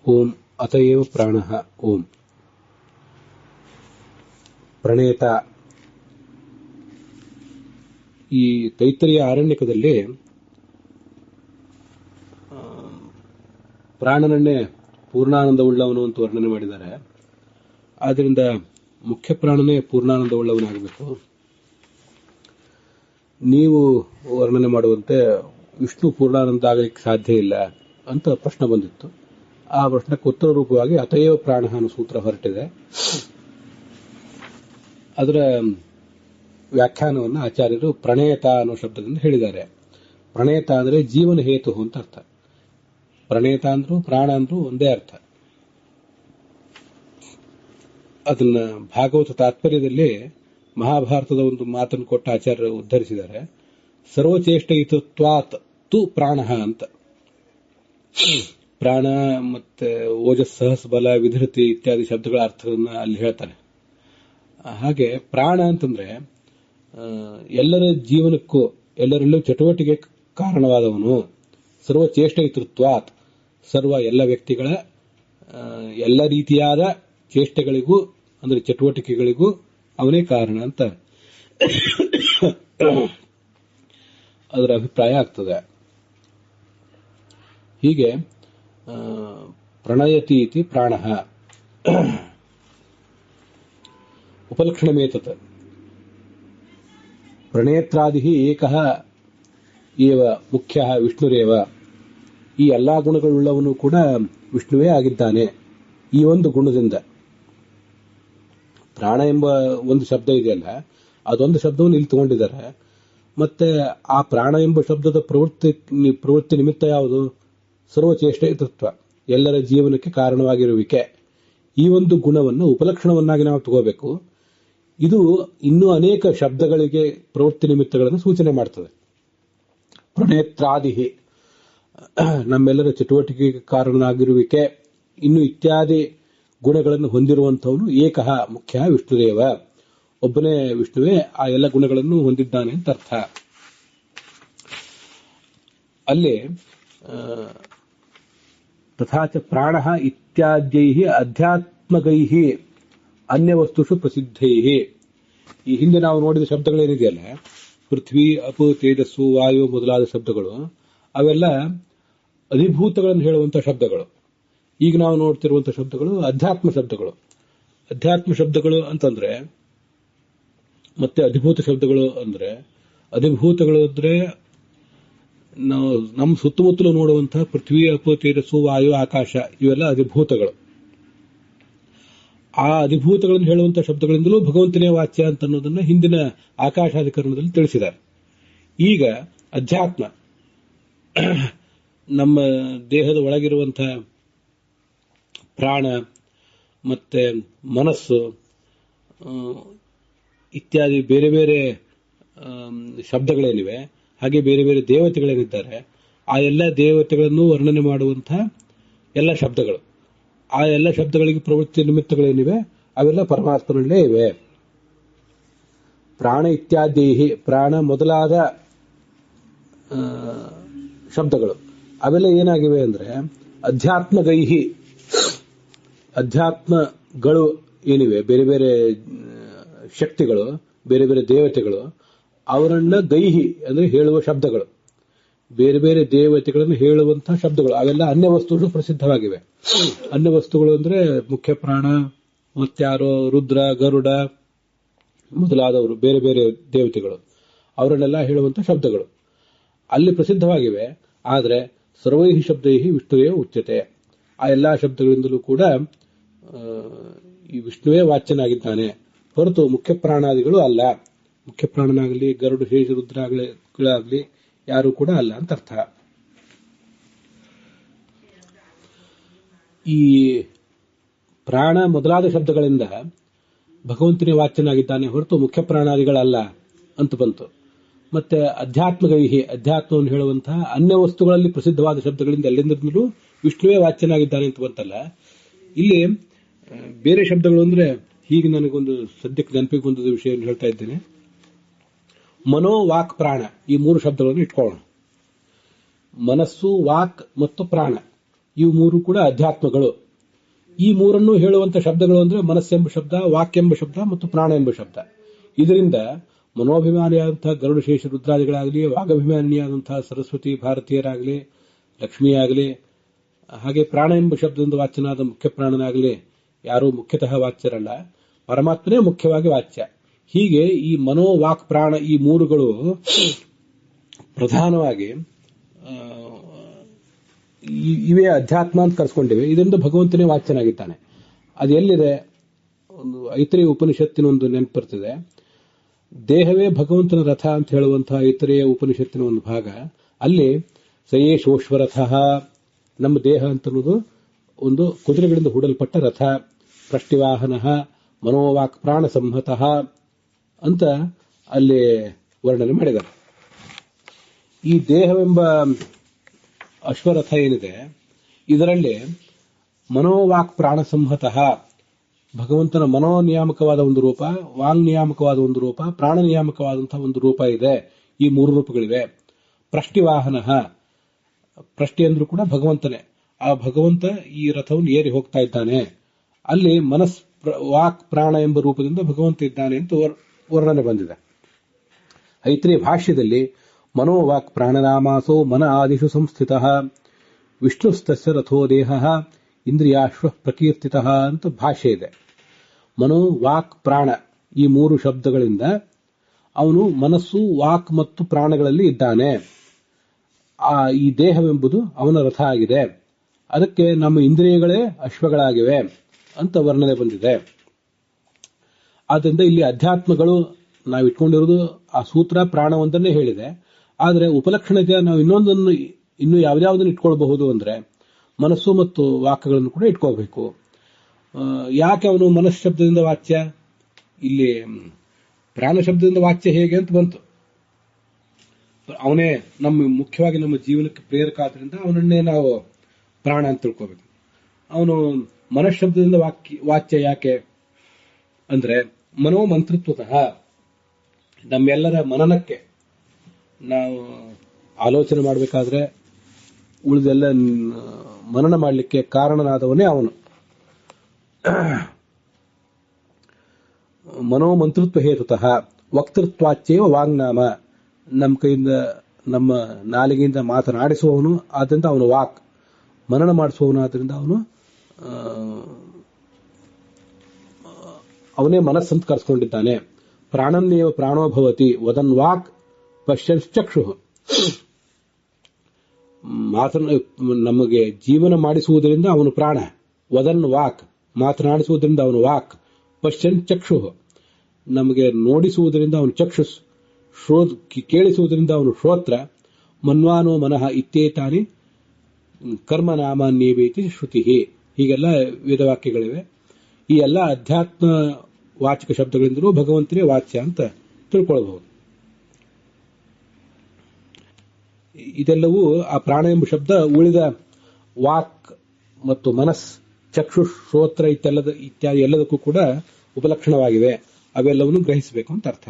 ಓಂ ಅತಯೇವ ಪ್ರಾಣಃ. ಓಂ ಪ್ರಣೇತ. ಈ ತೈತ್ತರೀಯ ಆರಣ್ಯಕದಲ್ಲಿ ಪ್ರಾಣನನ್ನೇ ಪೂರ್ಣಾನಂದವುಳ್ಳವನು ಅಂತ ವರ್ಣನೆ ಮಾಡಿದ್ದಾರೆ. ಆದ್ದರಿಂದ ಮುಖ್ಯ ಪ್ರಾಣನೇ ಪೂರ್ಣಾನಂದವುಳ್ಳವನಾಗಬೇಕು. ನೀವು ವರ್ಣನೆ ಮಾಡುವಂತೆ ವಿಷ್ಣು ಪೂರ್ಣಾನಂದ ಆಗಲಿಕ್ಕೆ ಸಾಧ್ಯ ಇಲ್ಲ ಅಂತ ಪ್ರಶ್ನೆ ಬಂದಿತ್ತು. ಆ ಪ್ರಶ್ನಕ್ಕೆ ಉತ್ತರ ರೂಪವಾಗಿ ಅತಯೇವ ಪ್ರಾಣ ಅನ್ನೋ ಸೂತ್ರ ಹೊರಟಿದೆ. ಅದರ ವ್ಯಾಖ್ಯಾನವನ್ನು ಆಚಾರ್ಯರು ಪ್ರಣೇತ ಅನ್ನೋ ಶಬ್ದದಿಂದ ಹೇಳಿದ್ದಾರೆ. ಪ್ರಣೇತ ಅಂದರೆ ಜೀವನ ಹೇತು ಅಂತ ಅರ್ಥ. ಪ್ರಣೇತ ಅಂದ್ರು ಪ್ರಾಣ ಅಂದ್ರು ಒಂದೇ ಅರ್ಥ. ಅದನ್ನ ಭಾಗವತ ತಾತ್ಪರ್ಯದಲ್ಲಿ ಮಹಾಭಾರತದ ಒಂದು ಮಾತನ್ನು ಕೊಟ್ಟ ಆಚಾರ್ಯರು ಉದ್ಧರಿಸಿದ್ದಾರೆ. ಸರ್ವಚೇಷ್ಟಯಿತ್ವಾತ್ ತು ಪ್ರಾಣ ಅಂತ. ಪ್ರಾಣ ಮತ್ತೆ ಓಜಸ್, ಸಹಸ್, ಬಲ, ವಿಧೃತಿ ಇತ್ಯಾದಿ ಶಬ್ದಗಳ ಅರ್ಥಗಳನ್ನ ಅಲ್ಲಿ ಹೇಳ್ತಾರೆ. ಹಾಗೆ ಪ್ರಾಣ ಅಂತಂದ್ರೆ ಎಲ್ಲರ ಜೀವನಕ್ಕೂ ಎಲ್ಲರಲ್ಲೂ ಚಟುವಟಿಕೆ ಕಾರಣವಾದವನು. ಸರ್ವಚೇಷ್ಟಯಿತೃತ್ವಾತ್, ಸರ್ವ ಎಲ್ಲ ವ್ಯಕ್ತಿಗಳ ಎಲ್ಲ ರೀತಿಯಾದ ಚೇಷ್ಟೆಗಳಿಗೂ ಅಂದ್ರೆ ಚಟುವಟಿಕೆಗಳಿಗೂ ಅವನೇ ಕಾರಣ ಅಂತ ಅದರ ಅಭಿಪ್ರಾಯ ಆಗ್ತದೆ. ಹೀಗೆ ಪ್ರಣಯತಿ ಇತಿ ಪ್ರಾಣಃ ಉಪಲಕ್ಷಣಮೇತತ್. ಪ್ರಣೇತ್ರಾದಿ ಏಕಃ ಏವ ಮುಖ್ಯ ವಿಷ್ಣುರೇವ. ಈ ಎಲ್ಲಾ ಗುಣಗಳುಳ್ಳವನು ಕೂಡ ವಿಷ್ಣುವೇ ಆಗಿದ್ದಾನೆ. ಈ ಒಂದು ಗುಣದಿಂದ ಪ್ರಾಣ ಎಂಬ ಒಂದು ಶಬ್ದ ಇದೆಯಲ್ಲ, ಅದೊಂದು ಶಬ್ದವನ್ನು ಇಲ್ಲಿ ತಗೊಂಡಿದ್ದಾರೆ. ಮತ್ತೆ ಆ ಪ್ರಾಣ ಎಂಬ ಶಬ್ದದ ಪ್ರವೃತ್ತಿ ನಿಮಿತ್ತ ಯಾವುದು? ಸರ್ವಚೇಷ್ಟಯಿತೃತ್ವ, ಎಲ್ಲರ ಜೀವನಕ್ಕೆ ಕಾರಣವಾಗಿರುವಿಕೆ. ಈ ಒಂದು ಗುಣವನ್ನು ಉಪಲಕ್ಷಣವನ್ನಾಗಿ ನಾವು ತಗೋಬೇಕು. ಇದು ಇನ್ನೂ ಅನೇಕ ಶಬ್ದಗಳಿಗೆ ಪ್ರವೃತ್ತಿ ನಿಮಿತ್ತಗಳನ್ನು ಸೂಚನೆ ಮಾಡ್ತದೆ. ಪ್ರಣೇತ್ರಾದಿ ನಮ್ಮೆಲ್ಲರ ಚಟುವಟಿಕೆಗೆ ಕಾರಣವಾಗಿರುವಿಕೆ, ಇನ್ನು ಇತ್ಯಾದಿ ಗುಣಗಳನ್ನು ಹೊಂದಿರುವಂತವನು ಏಕಃ ಮುಖ್ಯ ವಿಷ್ಣುದೇವ. ಒಬ್ಬನೇ ವಿಷ್ಣುವೇ ಆ ಎಲ್ಲ ಗುಣಗಳನ್ನು ಹೊಂದಿದ್ದಾನೆ ಅಂತ ಅರ್ಥ. ಅಲ್ಲಿ ತಥಾಚ ಪ್ರಾಣ ಇತ್ಯಾದ್ಯೈ ಅಧ್ಯಾತ್ಮಗೈ ಅನ್ಯವಸ್ತುಷು ಪ್ರಸಿದ್ಧೈ. ಈ ಹಿಂದೆ ನಾವು ನೋಡಿದ ಶಬ್ದಗಳೇನಿದೆಯಲ್ಲ, ಪೃಥ್ವಿ, ಅಪು, ತೇಜಸ್ಸು, ವಾಯು ಮೊದಲಾದ ಶಬ್ದಗಳು, ಅವೆಲ್ಲ ಅಧಿಭೂತಗಳನ್ನು ಹೇಳುವಂತಹ ಶಬ್ದಗಳು. ಈಗ ನಾವು ನೋಡ್ತಿರುವಂತಹ ಶಬ್ದಗಳು ಅಧ್ಯಾತ್ಮ ಶಬ್ದಗಳು. ಅಧ್ಯಾತ್ಮ ಶಬ್ದಗಳು ಅಂತಂದ್ರೆ ಮತ್ತೆ ಅಧಿಭೂತ ಶಬ್ದಗಳು ಅಂದ್ರೆ, ಅಧಿಭೂತಗಳು ಅಂದ್ರೆ ನಾವು ನಮ್ಮ ಸುತ್ತಮುತ್ತಲು ನೋಡುವಂತಹ ಪೃಥ್ವಿ, ಅಪು, ತೇಜಸ್ಸು, ವಾಯು, ಆಕಾಶ ಇವೆಲ್ಲ ಅಧಿಭೂತಗಳು. ಆ ಅಧಿಭೂತಗಳನ್ನು ಹೇಳುವಂತಹ ಶಬ್ದಗಳಿಂದಲೂ ಭಗವಂತನೇ ವಾಚ್ಯ ಅಂತ ಅನ್ನೋದನ್ನ ಹಿಂದಿನ ಆಕಾಶಾಧಿಕರಣದಲ್ಲಿ ತಿಳಿಸಿದ್ದಾರೆ. ಈಗ ಅಧ್ಯಾತ್ಮ, ನಮ್ಮ ದೇಹದ ಒಳಗಿರುವಂತಹ ಪ್ರಾಣ ಮತ್ತೆ ಮನಸ್ಸು ಇತ್ಯಾದಿ ಬೇರೆ ಬೇರೆ ಶಬ್ದಗಳೇನಿವೆ, ಹಾಗೆ ಬೇರೆ ಬೇರೆ ದೇವತೆಗಳೇನಿದ್ದಾರೆ, ಆ ಎಲ್ಲ ದೇವತೆಗಳನ್ನು ವರ್ಣನೆ ಮಾಡುವಂತಹ ಎಲ್ಲ ಶಬ್ದಗಳು, ಆ ಎಲ್ಲ ಶಬ್ದಗಳಿಗೆ ಪ್ರವೃತ್ತಿ ನಿಮಿತ್ತಗಳೇನಿವೆ ಅವೆಲ್ಲ ಪರಮಾತ್ಮನಲ್ಲೇ ಇವೆ. ಪ್ರಾಣ ಇತ್ಯಾದಿ, ಪ್ರಾಣ ಮೊದಲಾದ ಶಬ್ದಗಳು ಅವೆಲ್ಲ ಏನಾಗಿವೆ ಅಂದ್ರೆ ಅಧ್ಯಾತ್ಮಗೈಹಿ, ಅಧ್ಯಾತ್ಮಗಳು ಏನಿವೆ, ಬೇರೆ ಬೇರೆ ಶಕ್ತಿಗಳು, ಬೇರೆ ಬೇರೆ ದೇವತೆಗಳು, ಅವರನ್ನ ಗೈಹಿ ಅಂದ್ರೆ ಹೇಳುವ ಶಬ್ದಗಳು, ಬೇರೆ ಬೇರೆ ದೇವತೆಗಳನ್ನು ಹೇಳುವಂತಹ ಶಬ್ದಗಳು, ಅವೆಲ್ಲ ಅನ್ಯ ವಸ್ತುಗಳು ಪ್ರಸಿದ್ಧವಾಗಿವೆ. ಅನ್ಯ ವಸ್ತುಗಳು ಅಂದ್ರೆ ಮುಖ್ಯ ಪ್ರಾಣ, ಮತ್ಯಾರೋ ರುದ್ರ, ಗರುಡ ಮೊದಲಾದವರು ಬೇರೆ ಬೇರೆ ದೇವತೆಗಳು, ಅವರನ್ನೆಲ್ಲ ಹೇಳುವಂತಹ ಶಬ್ದಗಳು ಅಲ್ಲಿ ಪ್ರಸಿದ್ಧವಾಗಿವೆ. ಆದರೆ ಸರ್ವೈಹಿ ಶಬ್ದೈಹಿ ವಿಷ್ಣುವೇ ಉಚ್ಯತೆ. ಆ ಎಲ್ಲಾ ಶಬ್ದಗಳಿಂದಲೂ ಕೂಡ ಈ ವಿಷ್ಣುವೇ ವಾಚ್ಯನಾಗಿದ್ದಾನೆ ಹೊರತು ಮುಖ್ಯ ಪ್ರಾಣಾದಿಗಳು ಅಲ್ಲ. ಮುಖ್ಯ ಪ್ರಾಣನಾಗಲಿ ಗರುಡ, ಶೇಷ, ರುದ್ರಾಗಲಿ ಯಾರು ಕೂಡ ಅಲ್ಲ ಅಂತ ಅರ್ಥ. ಈ ಪ್ರಾಣ ಮೊದಲಾದ ಶಬ್ದಗಳಿಂದ ಭಗವಂತನೇ ವಾಚ್ಯನಾಗಿದ್ದಾನೆ ಹೊರತು ಮುಖ್ಯ ಪ್ರಾಣಾದಿಗಳಲ್ಲ ಅಂತ ಬಂತು. ಮತ್ತೆ ಅಧ್ಯಾತ್ಮಗೈಹಿ, ಅಧ್ಯಾತ್ಮವನ್ನು ಹೇಳುವಂತಹ ಅನ್ಯ ವಸ್ತುಗಳಲ್ಲಿ ಪ್ರಸಿದ್ಧವಾದ ಶಬ್ದಗಳಿಂದ ಎಲ್ಲಿಂದಲೂ ವಿಷ್ಣುವೇ ವಾಚ್ಯನಾಗಿದ್ದಾನೆ ಅಂತ ಬಂತಲ್ಲ. ಇಲ್ಲಿ ಬೇರೆ ಶಬ್ದಗಳು ಅಂದ್ರೆ, ಹೀಗೆ ನನಗೊಂದು ಸದ್ಯಕ್ಕೆ ನೆನಪಿಗೆ ಬಂದ ವಿಷಯವನ್ನು ಹೇಳ್ತಾ ಇದ್ದೇನೆ. ಮನೋ, ವಾಕ್, ಪ್ರಾಣ ಈ ಮೂರು ಶಬ್ದಗಳನ್ನು ಇಟ್ಕೊಳ್ಳೋಣ. ಮನಸ್ಸು, ವಾಕ್ ಮತ್ತು ಪ್ರಾಣ ಇವು ಮೂರು ಕೂಡ ಅಧ್ಯಾತ್ಮಗಳು. ಈ ಮೂರನ್ನು ಹೇಳುವಂತ ಶಬ್ದಗಳು ಅಂದ್ರೆ ಮನಸ್ಸೆಂಬ ಶಬ್ದ, ವಾಕ್ಯೆಂಬ ಶಬ್ದ ಮತ್ತು ಪ್ರಾಣ ಎಂಬ ಶಬ್ದ. ಇದರಿಂದ ಮನೋಭಿಮಾನಿಯಾದಂತಹ ಗರುಡಶೇಷ ರುದ್ರಾದಿಗಳಾಗಲಿ, ವಾಗಭಿಮಾನಿಯಾದಂತಹ ಸರಸ್ವತಿ ಭಾರತೀಯರಾಗಲಿ, ಲಕ್ಷ್ಮಿಯಾಗಲಿ, ಹಾಗೆ ಪ್ರಾಣ ಎಂಬ ಶಬ್ದದಿಂದ ವಾಚ್ಯನಾದ ಮುಖ್ಯ ಪ್ರಾಣನಾಗಲಿ ಯಾರೂ ಮುಖ್ಯತಃ ವಾಚ್ಯರಲ್ಲ, ಪರಮಾತ್ಮನೇ ಮುಖ್ಯವಾಗಿ ವಾಚ್ಯ. ಹೀಗೆ ಈ ಮನೋ ವಾಕ್ ಪ್ರಾಣ ಈ ಮೂರುಗಳು ಪ್ರಧಾನವಾಗಿ ಇವೇ ಅಧ್ಯಾತ್ಮ ಅಂತ ಕರೆಸ್ಕೊಂಡಿವೆ. ಇದರಿಂದ ಭಗವಂತನೇ ವಾಚ್ಯನಾಗಿದ್ದಾನೆ. ಅದು ಎಲ್ಲಿದೆ? ಒಂದು ಐತರೇಯ ಉಪನಿಷತ್ತಿನ ಒಂದು ನೆನಪು ಬರ್ತಿದೆ. ದೇಹವೇ ಭಗವಂತನ ರಥ ಅಂತ ಹೇಳುವಂತಹ ಐತರೇಯ ಉಪನಿಷತ್ತಿನ ಒಂದು ಭಾಗ. ಅಲ್ಲಿ ಸಯೇಶೋಶ್ವರಥ, ನಮ್ಮ ದೇಹ ಅಂತನ್ನೋದು ಒಂದು ಕುದುರೆಗಳಿಂದ ಹೂಡಲ್ಪಟ್ಟ ರಥ, ಪ್ರಷ್ಟಿವಾಹನ, ಮನೋವಾಕ್ ಪ್ರಾಣ ಸಂಹತಃ ಅಂತ ಅಲ್ಲಿ ವರ್ಣನೆ ಮಾಡಿದ್ದಾರೆ. ಈ ದೇಹವೆಂಬ ಅಶ್ವರಥ ಏನಿದೆ, ಇದರಲ್ಲಿ ಮನೋವಾಕ್ ಪ್ರಾಣ ಸಂಹತಃ, ಭಗವಂತನ ಮನೋನಿಯಾಮಕವಾದ ಒಂದು ರೂಪ, ವಾಂಗ್ ನಿಯಾಮಕವಾದ ಒಂದು ರೂಪ, ಪ್ರಾಣ ನಿಯಾಮಕವಾದಂತಹ ಒಂದು ರೂಪ ಇದೆ. ಈ ಮೂರು ರೂಪಗಳಿವೆ. ಪ್ರಷ್ಟಿವಾಹನ, ಪ್ರಷ್ಟಿ ಅಂದ್ರೂ ಕೂಡ ಭಗವಂತನೇ. ಆ ಭಗವಂತ ಈ ರಥವನ್ನು ಏರಿ ಹೋಗ್ತಾ ಇದ್ದಾನೆ. ಅಲ್ಲಿ ಮನಸ್ ವಾಕ್ ಪ್ರಾಣ ಎಂಬ ರೂಪದಿಂದ ಭಗವಂತ ಇದ್ದಾನೆ ಅಂತ ವರ್ಣನೆ ಬಂದಿದೆ. ಐತ್ರೇಯ ಭಾಷ್ಯದಲ್ಲಿ ಮನೋವಾಕ್ ಪ್ರಾಣನಾಮಾಸೋ ಮನ ಆದಿಷು ಸಂಸ್ಥಿತಃ ವಿಷ್ಣುಸ್ತಸ್ಯ ರಥೋ ದೇಹ ಇಂದ್ರಿಯಾಶ್ವ ಪ್ರಕೀರ್ತಿತಃ ಅಂತ ಭಾಷ್ಯ ಇದೆ. ಮನೋ ವಾಕ್ ಪ್ರಾಣ ಈ ಮೂರು ಶಬ್ದಗಳಿಂದ ಅವನು ಮನಸ್ಸು, ವಾಕ್ ಮತ್ತು ಪ್ರಾಣಗಳಲ್ಲಿ ಇದ್ದಾನೆ. ಈ ದೇಹವೆಂಬುದು ಅವನ ರಥ ಆಗಿದೆ. ಅದಕ್ಕೆ ನಮ್ಮ ಇಂದ್ರಿಯಗಳೇ ಅಶ್ವಗಳಾಗಿವೆ ಅಂತ ವರ್ಣನೆ ಬಂದಿದೆ. ಆದ್ದರಿಂದ ಇಲ್ಲಿ ಅಧ್ಯಾತ್ಮಗಳು ನಾವು ಇಟ್ಕೊಂಡಿರೋದು ಆ ಸೂತ್ರ ಪ್ರಾಣವೊಂದನ್ನೇ ಹೇಳಿದೆ. ಆದರೆ ಉಪಲಕ್ಷಣತೆ ನಾವು ಇನ್ನೂ ಯಾವ್ದಾವುದನ್ನು ಇಟ್ಕೊಳ್ಬಹುದು ಅಂದ್ರೆ ಮನಸ್ಸು ಮತ್ತು ವಾಕ್ಯಗಳನ್ನು ಕೂಡ ಇಟ್ಕೋಬೇಕು. ಯಾಕೆ ಅವನು ಮನಸ್ಸು ಶಬ್ದದಿಂದ ವಾಚ್ಯ? ಇಲ್ಲಿ ಪ್ರಾಣ ಶಬ್ದದಿಂದ ವಾಚ್ಯ ಹೇಗೆ ಅಂತ ಬಂತು. ಅವನೇ ಮುಖ್ಯವಾಗಿ ನಮ್ಮ ಜೀವನಕ್ಕೆ ಪ್ರೇರಕ ಆದ್ರಿಂದ ಅವನನ್ನೇ ನಾವು ಪ್ರಾಣ ಅಂತ ತಿಳ್ಕೋಬೇಕು. ಅವನು ಮನಃಶಬ್ದದಿಂದ ವಾಚ್ಯ ಯಾಕೆ ಅಂದ್ರೆ ಮನೋಮಂತ್ರತ್ವತಃ ನಮ್ಮೆಲ್ಲರ ಮನನಕ್ಕೆ ನಾವು ಆಲೋಚನೆ ಮಾಡಬೇಕಾದ್ರೆ ಉಳಿದೆಲ್ಲ ಮನನ ಮಾಡಲಿಕ್ಕೆ ಕಾರಣನಾದವನೇ ಅವನು. ಮನೋಮಂತ್ರತ್ವ ಹೇತುತಃ ವಕ್ತೃತ್ವಾಚ್ಯವ ವಾಂಗ್ನಾಮ, ನಮ್ಮ ಕೈಯಿಂದ ನಮ್ಮ ನಾಲಿಗೆಯಿಂದ ಮಾತನಾಡಿಸುವವನು, ಆದ್ದರಿಂದ ಅವನು ವಾಕ್. ಮನನ ಮಾಡಿಸುವವನು, ಆದ್ದರಿಂದ ಅವನೇ ಮನಸ್ಸಂತ ಕರೆಸ್ಕೊಂಡಿದ್ದಾನೆ. ಪ್ರಾಣನ್ನೇವ ಪ್ರಾಣೋಭವತಿ ವದನ್ ವಾಕ್ ಪಶ್ಯನ್ ಚಕ್ಷು, ನಮಗೆ ಜೀವನ ಮಾಡಿಸುವುದರಿಂದ ಅವನು ಪ್ರಾಣ. ವದನ್ ವಾಕ್ ಮಾತನಾಡಿಸುವುದರಿಂದ ಅವನು ವಾಕ್. ಪಶ್ಯನ್ ಚಕ್ಷು ನಮಗೆ ನೋಡಿಸುವುದರಿಂದ ಅವನು ಚಕ್ಷುಸ್. ಕೇಳಿಸುವುದರಿಂದ ಅವನು ಶ್ರೋತ್ರ. ಮನ್ವಾನೋ ಮನಃ ಇತ್ಯೇತಾನಿ ಕರ್ಮನಾಮಾನ್ಯೇವೇತಿ ಶ್ರುತಿ. ಹೀಗೆಲ್ಲ ವೇದವಾಕ್ಯಗಳಿವೆ. ಈ ಎಲ್ಲ ಅಧ್ಯಾತ್ಮ ವಾಚಕ ಶಬ್ದಗಳಿಂದಲೂ ಭಗವಂತನೇ ವಾಚ್ಯ ಅಂತ ತಿಳ್ಕೊಳ್ಬಹುದು. ಇದೆಲ್ಲವೂ ಆ ಪ್ರಾಣ ಎಂಬ ಶಬ್ದ ಉಳಿದ ವಾಕ್ ಮತ್ತು ಮನಸ್, ಚಕ್ಷು, ಶ್ರೋತ್ರ ಇತ್ಯಾದಿ ಎಲ್ಲದಕ್ಕೂ ಕೂಡ ಉಪಲಕ್ಷಣವಾಗಿವೆ. ಅವೆಲ್ಲವನ್ನು ಗ್ರಹಿಸಬೇಕು ಅಂತ ಅರ್ಥ.